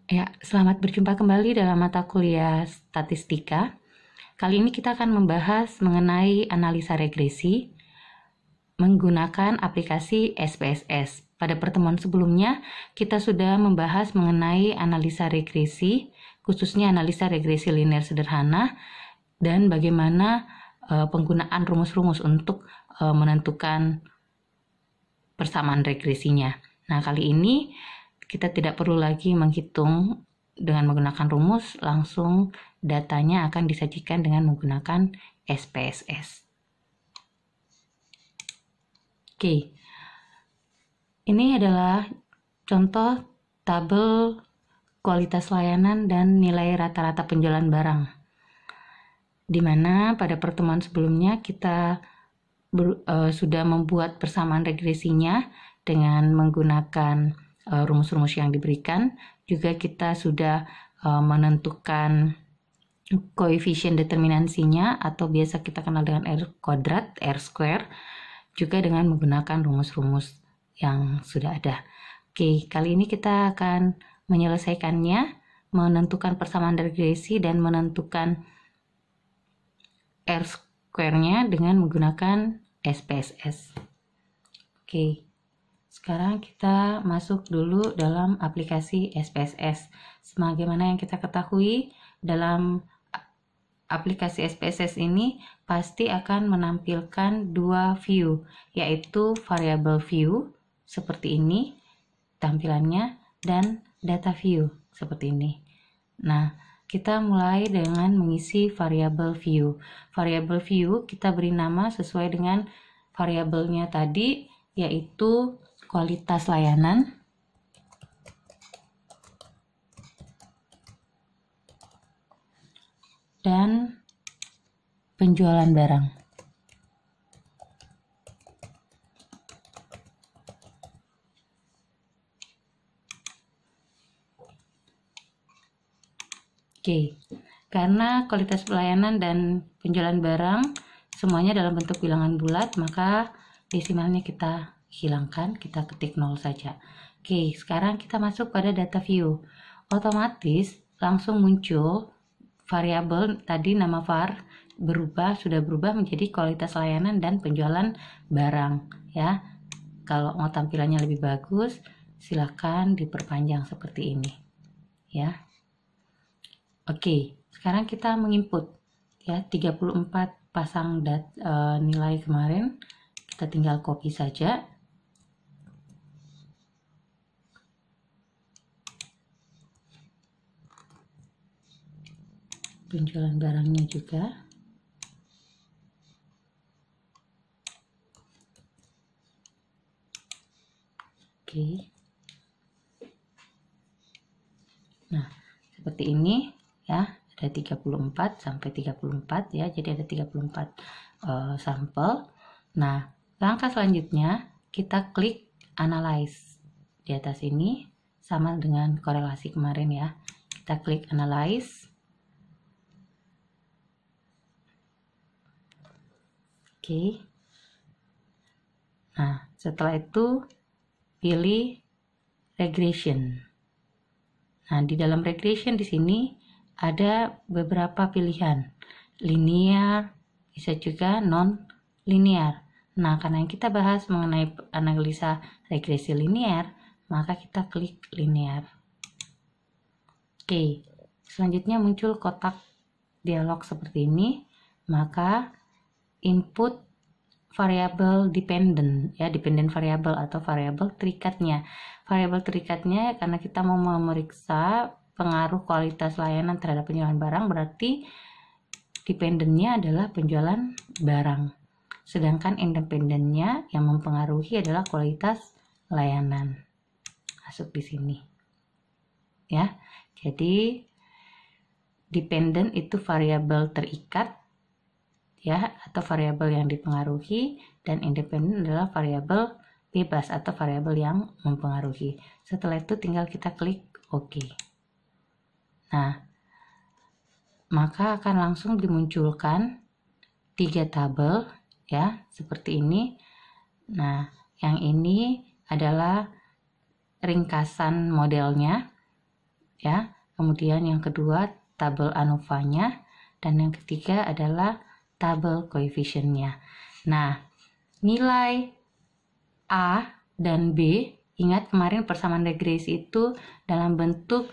Ya, selamat berjumpa kembali dalam mata kuliah statistika. Kali ini kita akan membahas mengenai analisa regresi menggunakan aplikasi SPSS. Pada pertemuan sebelumnya, kita sudah membahas mengenai analisa regresi, khususnya analisa regresi linear sederhana, dan bagaimana penggunaan rumus-rumus untuk menentukan persamaan regresinya. Nah, kali ini kita tidak perlu lagi menghitung dengan menggunakan rumus, langsung datanya akan disajikan dengan menggunakan SPSS. Oke, ini adalah contoh tabel kualitas layanan dan nilai rata-rata penjualan barang, di mana pada pertemuan sebelumnya kita sudah membuat persamaan regresinya dengan menggunakan rumus-rumus yang diberikan. Juga kita sudah menentukan koefisien determinansinya atau biasa kita kenal dengan R kuadrat, R square, juga dengan menggunakan rumus-rumus yang sudah ada. Oke, kali ini kita akan menyelesaikannya, menentukan persamaan regresi dan menentukan R square-nya dengan menggunakan SPSS. Oke, sekarang kita masuk dulu dalam aplikasi SPSS. Sebagaimana yang kita ketahui, dalam aplikasi SPSS ini pasti akan menampilkan dua view, yaitu variable view seperti ini tampilannya dan data view seperti ini. Nah, kita mulai dengan mengisi variable view. Variable view kita beri nama sesuai dengan variabelnya tadi, yaitu kualitas layanan dan penjualan barang. Oke, karena kualitas pelayanan dan penjualan barang semuanya dalam bentuk bilangan bulat, maka desimalnya kita hilangkan, kita ketik 0 saja. Oke, sekarang kita masuk pada data view. Otomatis langsung muncul variabel tadi, nama var sudah berubah menjadi kualitas layanan dan penjualan barang ya. Kalau mau tampilannya lebih bagus, silakan diperpanjang seperti ini ya. Oke, sekarang kita menginput ya 34 pasang nilai kemarin, kita tinggal copy saja. Penjualan barangnya juga. Oke. Nah, seperti ini ya, ada 34 sampai 34 ya, jadi ada 34 sampel. Nah, langkah selanjutnya kita klik analyze di atas ini, sama dengan korelasi kemarin ya. Kita klik analyze. Oke. Nah, setelah itu pilih regression. Nah, di dalam regression di sini ada beberapa pilihan, linear, bisa juga non-linear. Nah, karena yang kita bahas mengenai analisa regresi linear, maka kita klik linear. Oke, selanjutnya muncul kotak dialog seperti ini, maka input variabel dependent ya, dependent variable atau variabel terikatnya. Variabel terikatnya karena kita mau memeriksa pengaruh kualitas layanan terhadap penjualan barang, berarti dependentnya adalah penjualan barang, sedangkan independennya yang mempengaruhi adalah kualitas layanan. Masuk di sini ya. Jadi dependent itu variabel terikat ya, atau variabel yang dipengaruhi, dan independen adalah variabel bebas atau variabel yang mempengaruhi. Setelah itu tinggal kita klik OK. Nah, maka akan langsung dimunculkan 3 tabel ya, seperti ini. Nah, yang ini adalah ringkasan modelnya. ya. Kemudian yang kedua tabel ANOVA-nya, dan yang ketiga adalah tabel koefisiennya. Nah, nilai A dan B, ingat kemarin persamaan regresi itu dalam bentuk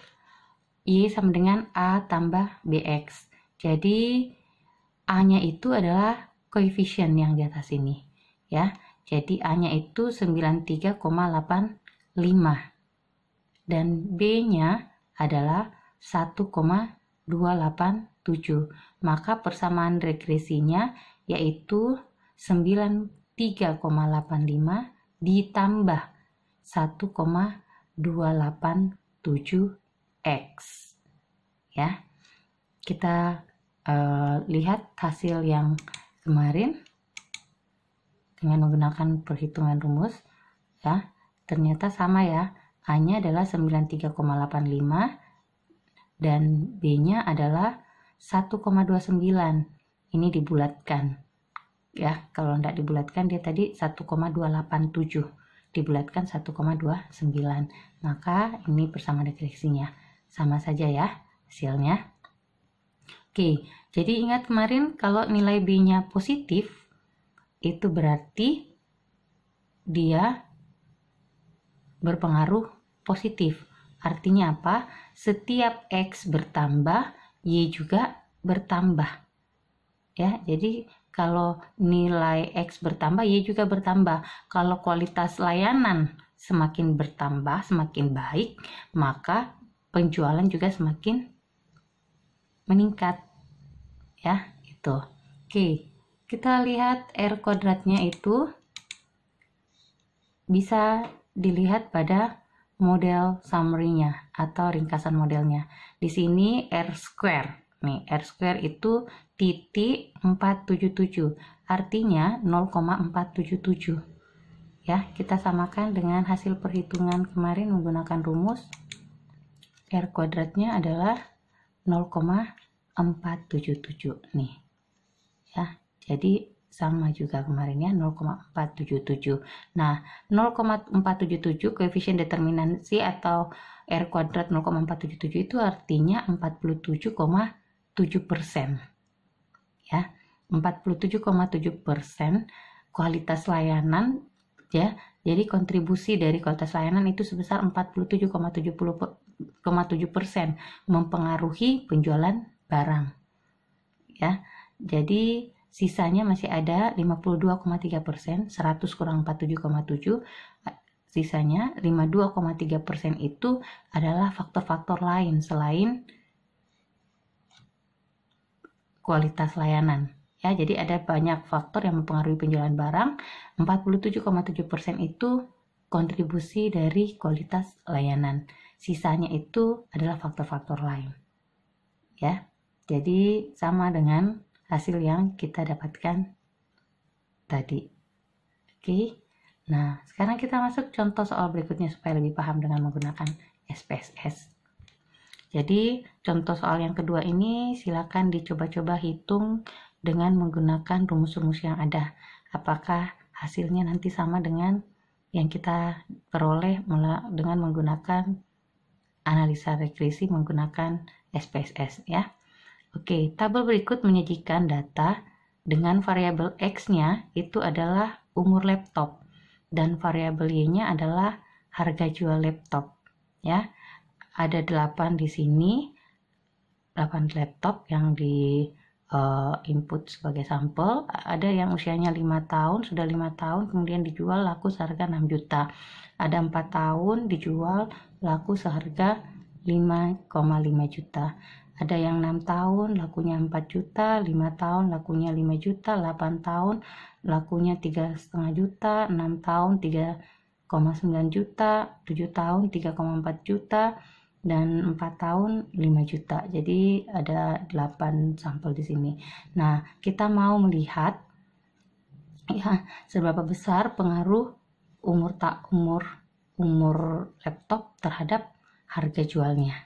Y sama dengan A tambah BX. Jadi A-nya itu adalah koefisien yang di atas ini, ya. Jadi A-nya itu 93,85 dan B-nya adalah 1,287. Maka persamaan regresinya yaitu 93,85 ditambah 1,287x. Ya. Kita lihat hasil yang kemarin dengan menggunakan perhitungan rumus, ya. Ternyata sama ya. A-nya adalah 93,85 dan B-nya adalah 1,29. Ini dibulatkan. Ya, kalau tidak dibulatkan dia tadi 1,287. Dibulatkan 1,29. Maka ini persamaan regresinya. Sama saja ya hasilnya. Oke, jadi ingat kemarin kalau nilai B-nya positif, itu berarti dia berpengaruh positif. Artinya apa? Setiap X bertambah, Y juga bertambah. Ya, jadi kalau nilai X bertambah, Y juga bertambah. Kalau kualitas layanan semakin bertambah, semakin baik, maka penjualan juga semakin meningkat. Ya, itu. Oke, kita lihat R kuadratnya itu bisa dilihat pada model summary-nya atau ringkasan modelnya. Di sini R square. Nih, R square itu titik 477. Artinya 0,477. Ya, kita samakan dengan hasil perhitungan kemarin menggunakan rumus. R kuadratnya adalah 0,477 nih. Ya, jadi sama juga kemarin ya, 0,477. Nah, 0,477 koefisien determinansi atau R kuadrat 0,477 itu artinya 47,7%. Ya, 47,7% kualitas layanan ya. Jadi kontribusi dari kualitas layanan itu sebesar 47,7% mempengaruhi penjualan barang. Ya. Jadi sisanya masih ada 52,3%, 100 kurang 47,7, sisanya 52,3% itu adalah faktor-faktor lain selain kualitas layanan. Ya, jadi ada banyak faktor yang mempengaruhi penjualan barang. 47,7% itu kontribusi dari kualitas layanan. Sisanya itu adalah faktor-faktor lain. Ya. Jadi sama dengan hasil yang kita dapatkan tadi. Oke. Nah, sekarang kita masuk contoh soal berikutnya supaya lebih paham dengan menggunakan SPSS. Jadi, contoh soal yang kedua ini silakan dicoba-coba hitung dengan menggunakan rumus-rumus yang ada. Apakah hasilnya nanti sama dengan yang kita peroleh dengan menggunakan analisa regresi menggunakan SPSS ya. Oke, tabel berikut menyajikan data dengan variabel X-nya itu adalah umur laptop dan variabel Y-nya adalah harga jual laptop. Ya, ada 8 di sini, 8 laptop yang di input sebagai sampel. Ada yang usianya 5 tahun, sudah 5 tahun kemudian dijual laku seharga 6 juta. Ada 4 tahun dijual laku seharga 5,5 juta. Ada yang 6 tahun lakunya 4 juta, 5 tahun lakunya 5 juta, 8 tahun lakunya 3,5 juta, 6 tahun 3,9 juta, 7 tahun 3,4 juta, dan 4 tahun 5 juta. Jadi ada 8 sampel di sini. Nah, kita mau melihat ya seberapa besar pengaruh umur laptop terhadap harga jualnya.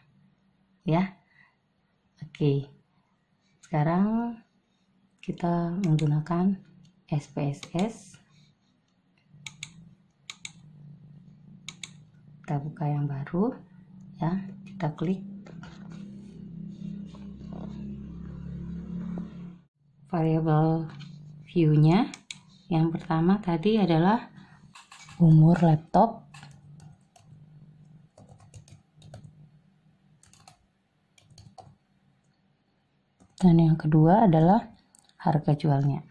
Ya. Oke, sekarang kita menggunakan SPSS. Kita buka yang baru. ya. Kita klik variabel view-nya. Yang pertama tadi adalah umur laptop, dan yang kedua adalah harga jualnya.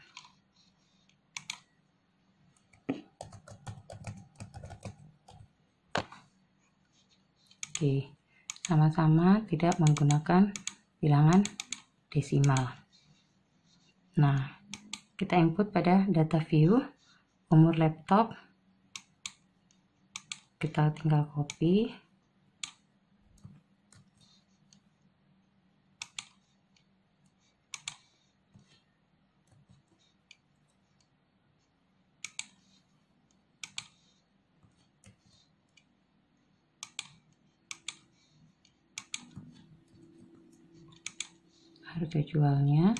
Oke, sama-sama tidak menggunakan bilangan desimal. Nah, kita input pada data view umur laptop, kita tinggal copy, harga jualnya,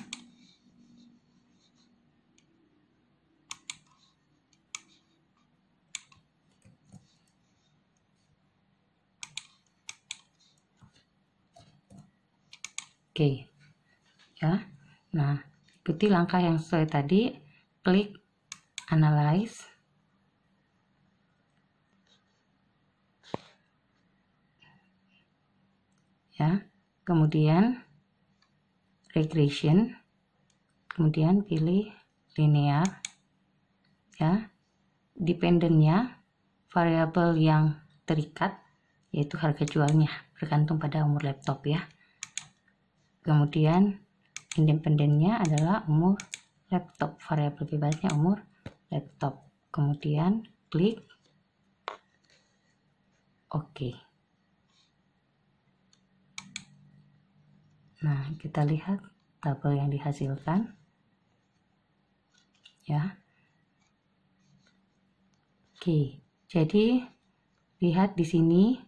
oke ya. Nah, ikuti langkah yang sesuai tadi, klik analyze, ya, kemudian regression, kemudian pilih linear, ya. Dependennya variabel yang terikat yaitu harga jualnya bergantung pada umur laptop, ya. Kemudian independennya adalah umur laptop, variabel bebasnya umur laptop. Kemudian klik OK. Nah, kita lihat tabel yang dihasilkan, ya. Oke, jadi lihat di sini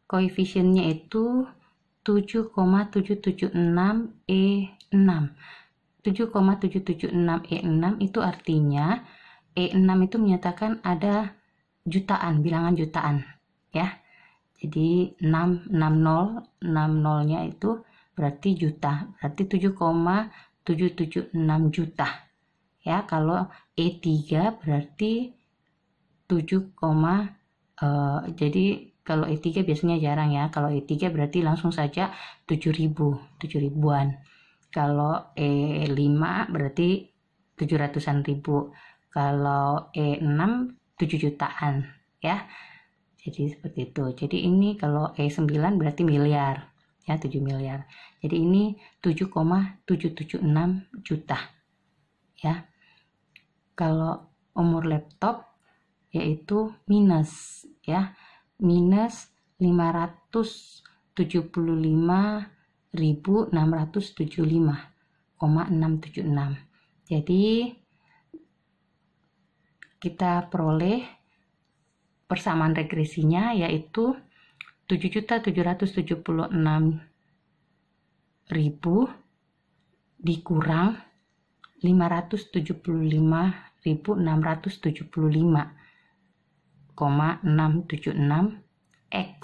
koefisiennya itu 7,776 E6. 7,776 E6 itu artinya E6 itu menyatakan ada jutaan, bilangan jutaan, ya. Jadi 60 nya itu berarti juta, berarti 7,776 juta, ya. Kalau E3 berarti 7, jadi kalau E3 biasanya jarang, ya. Kalau E3 berarti langsung saja 7.000-an. Kalau E5 berarti 700-an ribu. Kalau E6 7 jutaan, ya. Jadi seperti itu. Jadi ini kalau E9 berarti miliar, ya, 7 miliar. Jadi ini 7,776 juta, ya. Kalau umur laptop yaitu minus, ya, minus 575.675,676. Jadi kita peroleh persamaan regresinya yaitu 7.776.000 dikurang 575.675,676 X.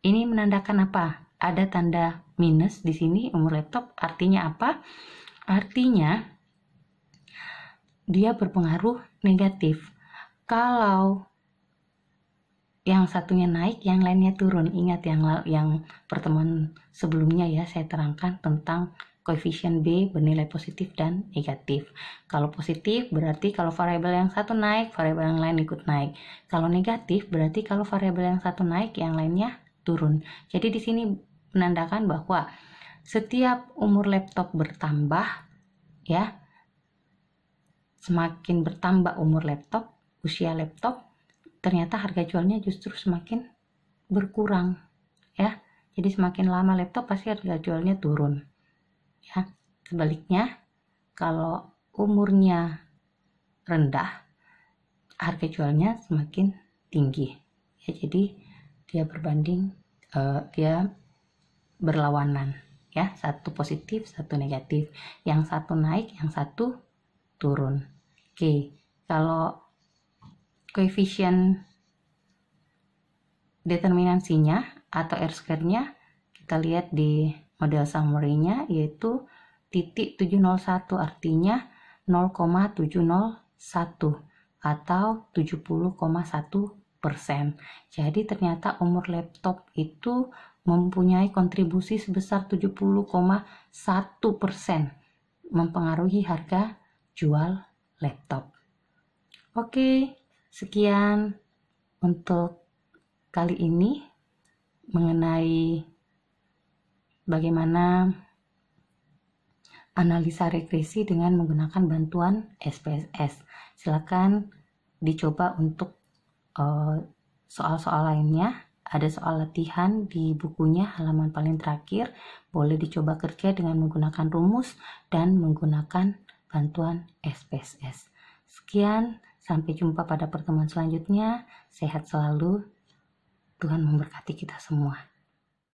Ini menandakan apa? Ada tanda minus di sini umur laptop. Artinya apa? Artinya dia berpengaruh negatif. Kalau yang satunya naik, yang lainnya turun. Ingat yang pertemuan sebelumnya, ya, saya terangkan tentang koefisien B bernilai positif dan negatif. Kalau positif berarti kalau variabel yang satu naik, variabel yang lain ikut naik. Kalau negatif berarti kalau variabel yang satu naik, yang lainnya turun. Jadi di sini menandakan bahwa setiap umur laptop bertambah, ya, semakin bertambah umur laptop, usia laptop, ternyata harga jualnya justru semakin berkurang, ya. Jadi semakin lama laptop pasti harga jualnya turun, ya. Sebaliknya kalau umurnya rendah, harga jualnya semakin tinggi, ya. Jadi dia berbanding, dia berlawanan, ya. Satu positif, satu negatif, yang satu naik, yang satu turun. Oke, kalau koefisien determinansinya atau R-square-nya kita lihat di model summary-nya, yaitu titik 701, artinya 0,701 atau 70,1%. Jadi ternyata umur laptop itu mempunyai kontribusi sebesar 70,1% mempengaruhi harga jual laptop. Oke, sekian untuk kali ini mengenai bagaimana analisa regresi dengan menggunakan bantuan SPSS. Silakan dicoba untuk soal-soal lainnya. Ada soal latihan di bukunya halaman paling terakhir. Boleh dicoba kerja dengan menggunakan rumus dan menggunakan bantuan SPSS. Sekian, sampai jumpa pada pertemuan selanjutnya. Sehat selalu. Tuhan memberkati kita semua.